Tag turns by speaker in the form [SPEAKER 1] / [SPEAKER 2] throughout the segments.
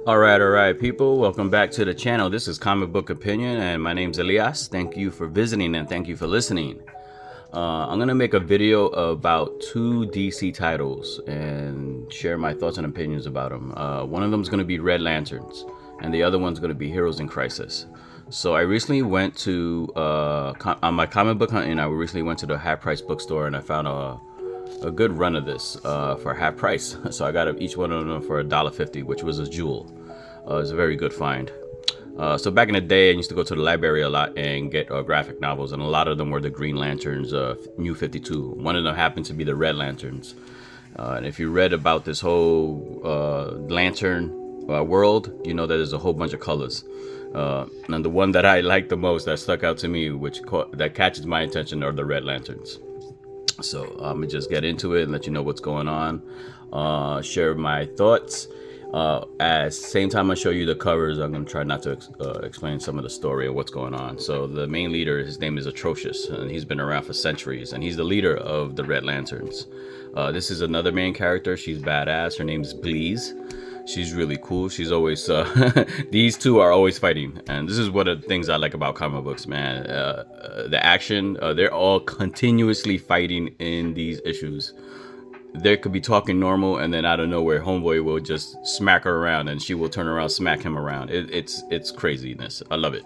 [SPEAKER 1] All right, people. Welcome back to the channel. This is Comic Book Opinion, and my name's Elias. Thank you for visiting and thank you for listening. I'm gonna make a video about two DC titles and share my thoughts and opinions about them. One of them is gonna be Red Lanterns, and the other one's gonna be Heroes in Crisis. So I recently went to on my comic book hunting. I recently went to the Half Price bookstore and I found a good run of this for half price. So I got each one of them for $1.50, which was a jewel. It's a very good find. So back in the day, I used to go to the library a lot and get graphic novels, and a lot of them were the Green Lanterns, New 52. One of them happened to be the Red Lanterns. And if you read about this whole lantern world, you know that there's a whole bunch of colors. And the one that I like the most, that stuck out to me, that catches my attention, are the Red Lanterns. So I'm gonna just get into it and let you know what's going on, share my thoughts. At the same time I show you the covers, I'm gonna try not to explain some of the story of what's going on. So the main leader, his name is Atrocious, and he's been around for centuries, and he's the leader of the Red Lanterns. This is another main character. She's badass. Her name is Bleeze. She's really cool. She's always these two are always fighting, and this is one of the things I like about comic books, man. The action, they're all continuously fighting in these issues. They could be talking normal, and then out of nowhere, homeboy will just smack her around, and she will turn around, smack him around. It's craziness. I love it.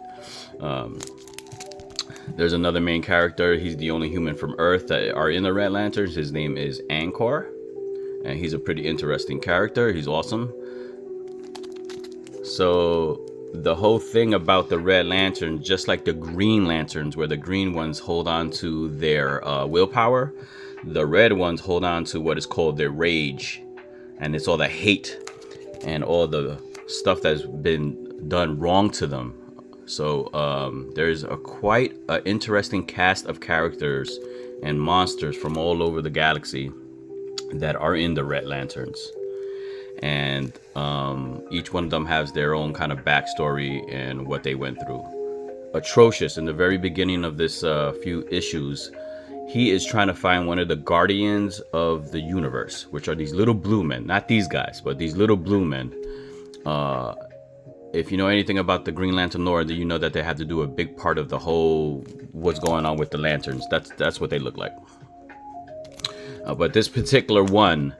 [SPEAKER 1] There's another main character. He's the only human from Earth that are in the Red Lanterns. His name is Ankor, and he's a pretty interesting character. He's awesome. So the whole thing about the Red Lantern, just like the Green Lanterns, where the green ones hold on to their willpower, the red ones hold on to what is called their rage, and it's all the hate and all the stuff that's been done wrong to them. So there's quite an interesting cast of characters and monsters from all over the galaxy that are in the Red Lanterns, and each one of them has their own kind of backstory and what they went through. Atrocious, in the very beginning of this few issues, he is trying to find one of the guardians of the universe, which are these little blue men. Not these guys, but these little blue men. If you know anything about the Green Lantern lore, you know that they have to do a big part of the whole what's going on with the lanterns. That's what they look like. But this particular one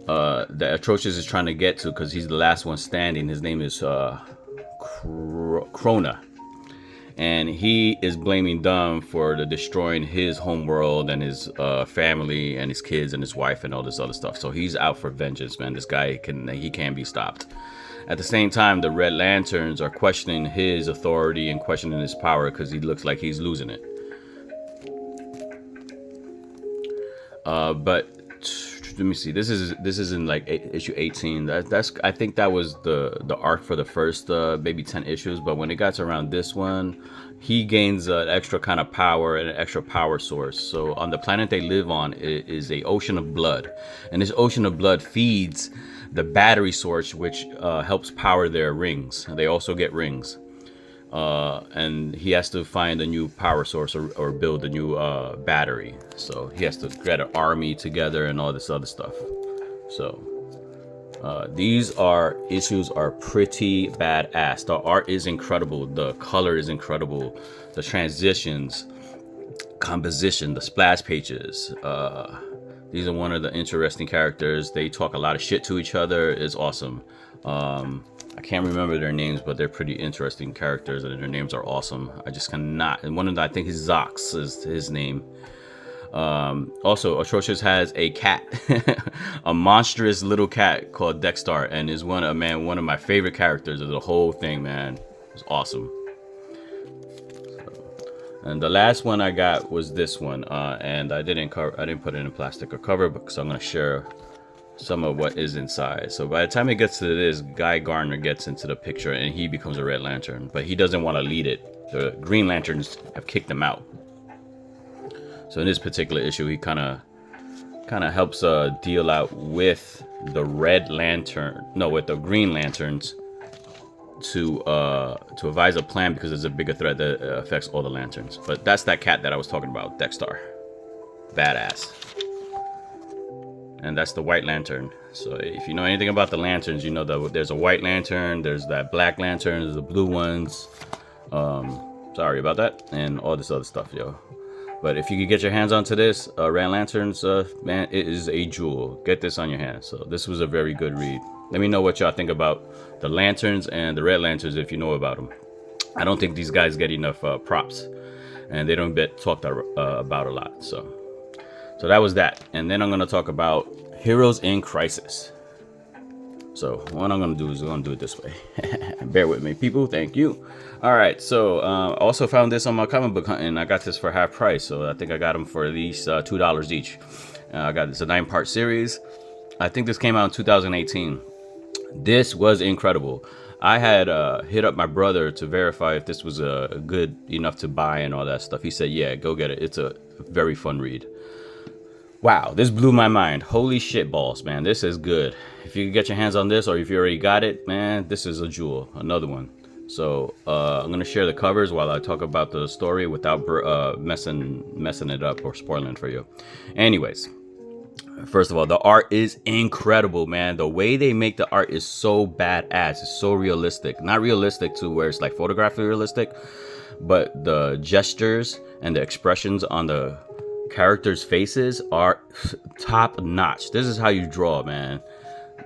[SPEAKER 1] that Atrocious is trying to get to, because he's the last one standing, his name is Krona. And he is blaming them for destroying his homeworld and his family and his kids and his wife and all this other stuff. So he's out for vengeance, man. This guy can't be stopped. At the same time, the Red Lanterns are questioning his authority and questioning his power, because he looks like he's losing it. But let me see. This is in like issue 18. I think that was the arc for the first maybe 10 issues. But when it got to around this one, he gains an extra kind of power and an extra power source. So on the planet they live on is a ocean of blood, and this ocean of blood feeds the battery source, which helps power their rings. They also get rings. And he has to find a new power source or build a new battery. So he has to get an army together and all this other stuff. So these issues are pretty badass. The art is incredible. The color is incredible. The transitions, composition, the splash pages. These are one of the interesting characters. They talk a lot of shit to each other. It's awesome. I can't remember their names, but they're pretty interesting characters, and their names are awesome. I just cannot. And one of them, I think, is Zox is his name. Also, Atrocious has a cat, a monstrous little cat called Dexter, and is one of my favorite characters of the whole thing, man. It's awesome. And the last one I got was this one, and I didn't put it in a plastic or cover, because I'm gonna share some of what is inside. So by the time it gets to this, Guy Gardner gets into the picture and he becomes a Red Lantern, but he doesn't want to lead it. The Green Lanterns have kicked him out. So in this particular issue, he kind of helps deal out with the with the Green Lanterns to advise a plan, because there's a bigger threat that affects all the lanterns. But that's that cat that I was talking about, Dexter. Badass. and that's the White Lantern. So if you know anything about the lanterns, you know that there's a White Lantern, there's that Black Lantern, there's the blue ones. Sorry about that, and all this other stuff, yo. But if you could get your hands onto this, Red Lanterns, man, it is a jewel. Get this on your hands. So this was a very good read. Let me know what y'all think about the Lanterns and the Red Lanterns if you know about them. I don't think these guys get enough props, and they don't get talked about a lot. So that was that. And then I'm gonna talk about Heroes in Crisis. So what I'm gonna do is I'm gonna do it this way. Bear with me, people. Thank you. All right. So also found this on my comic book hunting. I got this for half price, so I think I got them for at least $2 each. I got this a 9-part series. I think this came out in 2018. This was incredible. I had hit up my brother to verify if this was good enough to buy and all that stuff. He said, "Yeah, go get it. It's a very fun read." Wow, this blew my mind. Holy shit balls, man. This is good. If you can get your hands on this, or if you already got it, man, this is a jewel. Another one. So I'm going to share the covers while I talk about the story without messing it up or spoiling it for you. Anyways, first of all, the art is incredible, man. The way they make the art is so badass. It's so realistic. Not realistic to where it's like photographically realistic, but the gestures and the expressions on the characters' faces are top notch. This is how you draw, man.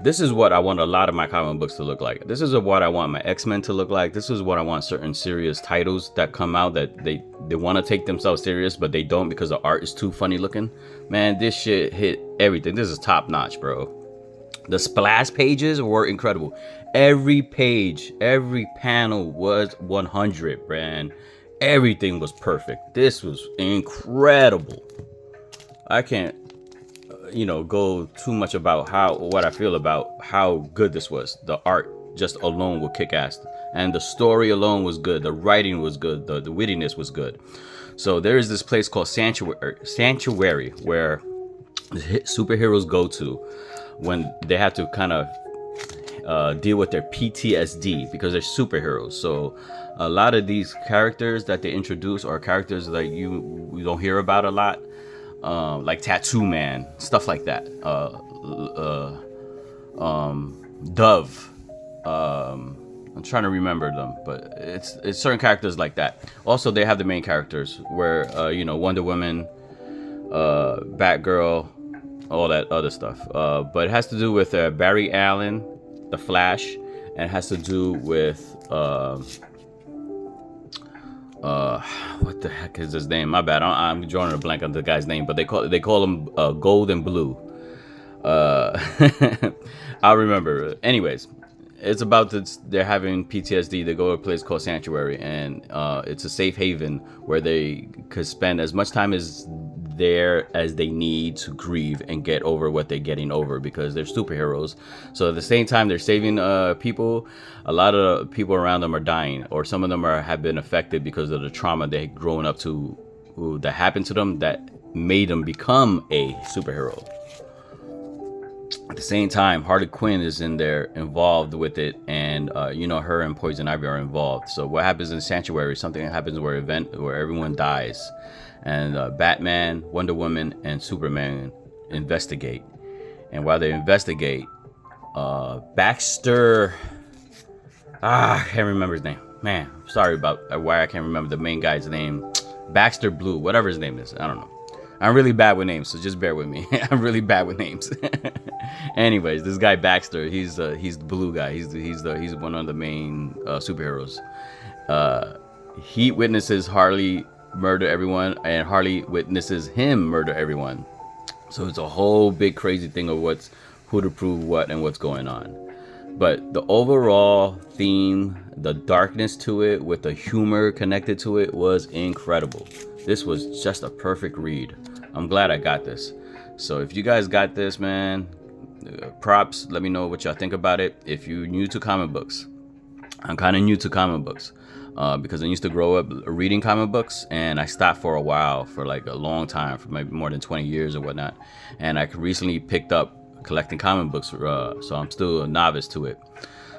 [SPEAKER 1] This is what I want a lot of my comic books to look like. This is what I want my X-Men to look like. This is what I want certain serious titles that come out that they want to take themselves serious, but they don't because the art is too funny looking. Man, this shit hit everything. This is top notch, bro. The splash pages were incredible. Every page, every panel was 100, man. Everything was perfect. This was incredible. I can't, go too much about what I feel about how good this was. The art just alone will kick ass, and the story alone was good. The writing was good. The wittiness was good. So there is this place called Sanctuary where superheroes go to when they have to kind of deal with their PTSD because they're superheroes. So a lot of these characters that they introduce are characters that we don't hear about a lot, like Tattoo Man, stuff like that. Dove. I'm trying to remember them, but it's certain characters like that. Also, they have the main characters where Wonder Woman, Batgirl, all that other stuff. But it has to do with Barry Allen, the Flash, and it has to do with what the heck is his name? My bad. I'm drawing a blank on the guy's name, but they call him Gold and Blue. I'll remember. Anyways, it's about they're having PTSD. They go to a place called Sanctuary, and it's a safe haven where they could spend as much time as they need to grieve and get over what they're getting over because they're superheroes. So at the same time they're saving people, a lot of people around them are dying, or some of them have been affected because of the trauma they've grown up to, that happened to them that made them become a superhero. At the same time, Harley Quinn is in there involved with it, and her and Poison Ivy are involved. So what happens in Sanctuary? Something happens where everyone dies, and Batman, Wonder Woman, and Superman investigate. And while they investigate, Baxter, I can't remember his name. Man, sorry about why I can't remember the main guy's name. Baxter Blue, whatever his name is, I don't know. I'm really bad with names, so just bear with me. I'm really bad with names. Anyways, this guy Baxter, he's the blue guy. He's one of the main superheroes. He witnesses Harley murder everyone, and Harley witnesses him murder everyone. So it's a whole big crazy thing of who to prove what and what's going on. But the overall theme, the darkness to it with the humor connected to it was incredible. This was just a perfect read. I'm glad I got this. So if you guys got this, man, props. Let me know what y'all think about it. If you're new to comic books, I'm kind of new to comic books because I used to grow up reading comic books, and I stopped for a while, for like a long time, for maybe more than 20 years or whatnot. And I recently picked up collecting comic books, so I'm still a novice to it.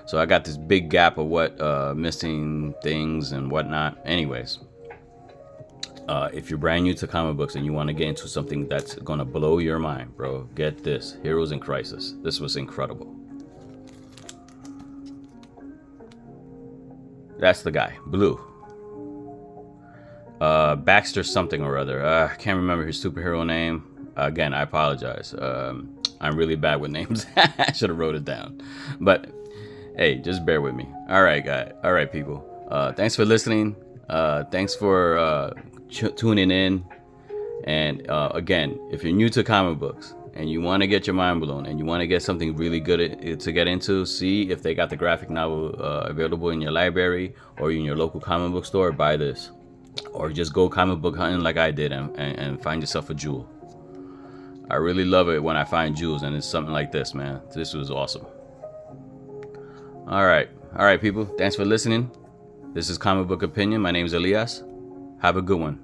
[SPEAKER 1] So I got this big gap of missing things and whatnot. Anyways, If you're brand new to comic books and you want to get into something that's gonna blow your mind, bro, get this: Heroes in Crisis. This was incredible. That's the guy, Blue. Baxter something or other. I can't remember his superhero name. Again, I apologize. I'm really bad with names. I should have wrote it down. But hey, just bear with me. All right, guys. All right, people. Thanks for listening. Thanks for tuning in. And again, if you're new to comic books and you want to get your mind blown and you want to get something really good to get into, see if they got the graphic novel available in your library or in your local comic book store. Buy this. Or just go comic book hunting like I did and find yourself a jewel. I really love it when I find jewels, and it's something like this, man. This was awesome. All right, people. Thanks for listening. This is Comic Book Opinion. My name is Elias. Have a good one.